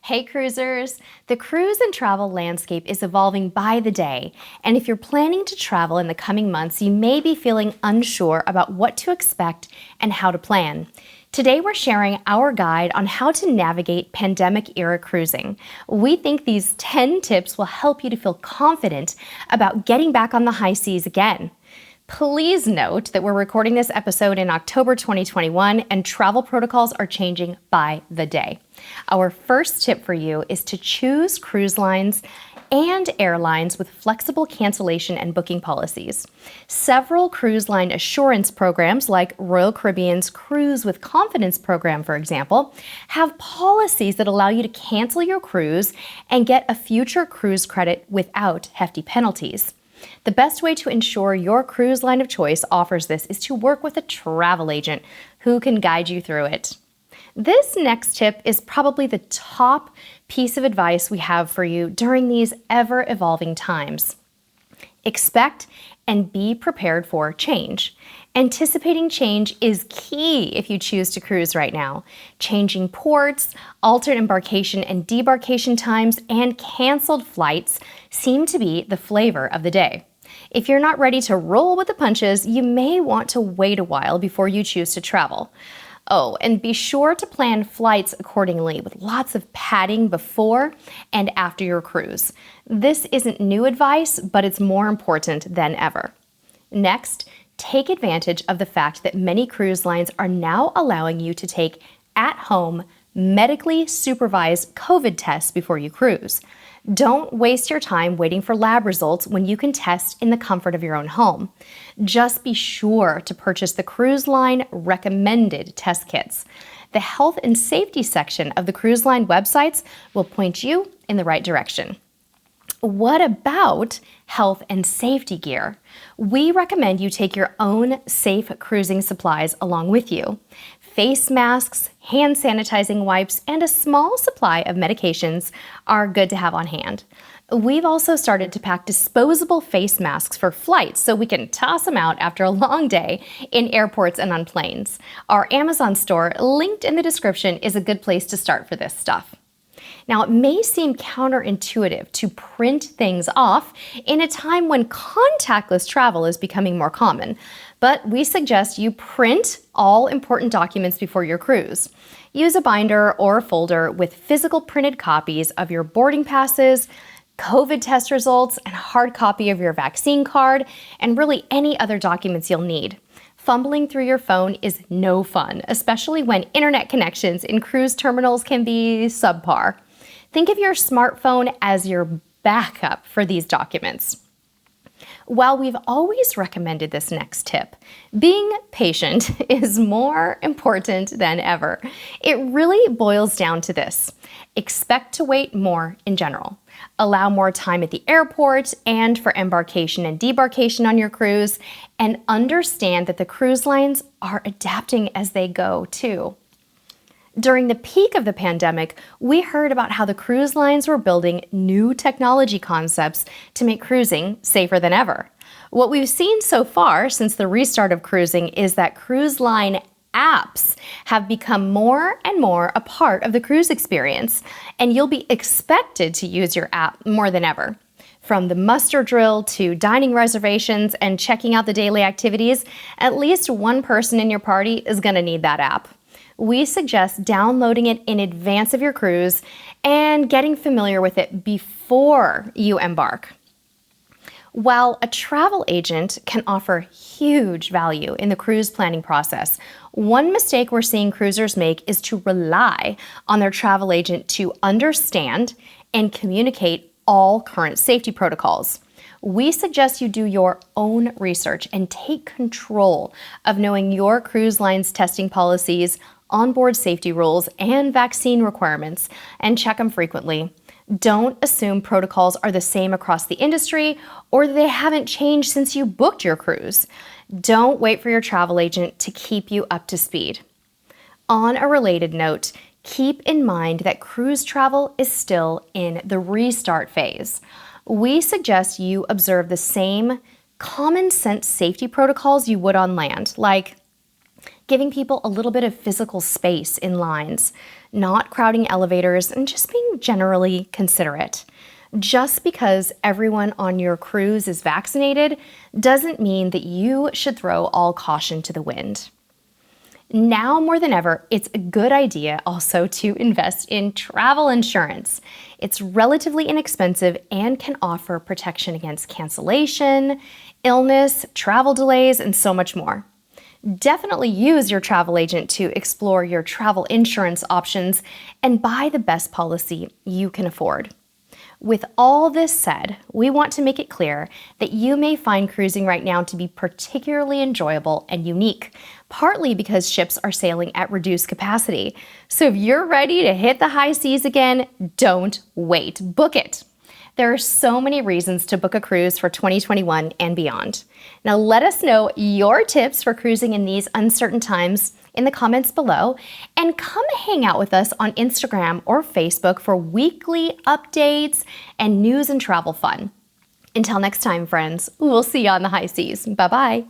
Hey cruisers! The cruise and travel landscape is evolving by the day, and if you're planning to travel in the coming months, you may be feeling unsure about what to expect and how to plan. Today we're sharing our guide on how to navigate pandemic-era cruising. We think these 10 tips will help you to feel confident about getting back on the high seas again. Please note that we're recording this episode in October 2021 and travel protocols are changing by the day. Our first tip for you is to choose cruise lines and airlines with flexible cancellation and booking policies. Several cruise line assurance programs, like Royal Caribbean's Cruise with Confidence program, for example, have policies that allow you to cancel your cruise and get a future cruise credit without hefty penalties. The best way to ensure your cruise line of choice offers this is to work with a travel agent who can guide you through it. This next tip is probably the top piece of advice we have for you during these ever-evolving times. Expect and be prepared for change. Anticipating change is key if you choose to cruise right now. Changing ports, altered embarkation and debarkation times, and canceled flights seem to be the flavor of the day. If you're not ready to roll with the punches, you may want to wait a while before you choose to travel. Oh, and be sure to plan flights accordingly with lots of padding before and after your cruise. This isn't new advice, but it's more important than ever. Next, take advantage of the fact that many cruise lines are now allowing you to take at-home, medically supervised COVID tests before you cruise. Don't waste your time waiting for lab results when you can test in the comfort of your own home. Just be sure to purchase the cruise line recommended test kits. The health and safety section of the cruise line websites will point you in the right direction. What about health and safety gear? We recommend you take your own safe cruising supplies along with you. Face masks, hand sanitizing wipes, and a small supply of medications are good to have on hand. We've also started to pack disposable face masks for flights so we can toss them out after a long day in airports and on planes. Our Amazon store, linked in the description, is a good place to start for this stuff. Now, it may seem counterintuitive to print things off in a time when contactless travel is becoming more common, but we suggest you print all important documents before your cruise. Use a binder or a folder with physical printed copies of your boarding passes, COVID test results, and hard copy of your vaccine card, and really any other documents you'll need. Fumbling through your phone is no fun, especially when internet connections in cruise terminals can be subpar. Think of your smartphone as your backup for these documents. While we've always recommended this next tip, being patient is more important than ever. It really boils down to this: expect to wait more in general. Allow more time at the airport and for embarkation and debarkation on your cruise, and understand that the cruise lines are adapting as they go too. During the peak of the pandemic, we heard about how the cruise lines were building new technology concepts to make cruising safer than ever. What we've seen so far since the restart of cruising is that cruise line apps have become more and more a part of the cruise experience, and you'll be expected to use your app more than ever. From the muster drill to dining reservations and checking out the daily activities, at least one person in your party is going to need that app. We suggest downloading it in advance of your cruise and getting familiar with it before you embark. While a travel agent can offer huge value in the cruise planning process, one mistake we're seeing cruisers make is to rely on their travel agent to understand and communicate all current safety protocols. We suggest you do your own research and take control of knowing your cruise line's testing policies, onboard safety rules, and vaccine requirements, and check them frequently. Don't assume protocols are the same across the industry or they haven't changed since you booked your cruise. Don't wait for your travel agent to keep you up to speed. On a related note, keep in mind that cruise travel is still in the restart phase. We suggest you observe the same common sense safety protocols you would on land, like giving people a little bit of physical space in lines, not crowding elevators, and just being generally considerate. Just because everyone on your cruise is vaccinated doesn't mean that you should throw all caution to the wind. Now more than ever, it's a good idea also to invest in travel insurance. It's relatively inexpensive and can offer protection against cancellation, illness, travel delays, and so much more. Definitely use your travel agent to explore your travel insurance options and buy the best policy you can afford. With all this said, we want to make it clear that you may find cruising right now to be particularly enjoyable and unique, partly because ships are sailing at reduced capacity. So if you're ready to hit the high seas again, don't wait. Book it. There are so many reasons to book a cruise for 2021 and beyond. Now let us know your tips for cruising in these uncertain times in the comments below, and come hang out with us on Instagram or Facebook for weekly updates and news and travel fun. Until next time, friends, we'll see you on the high seas. Bye-bye.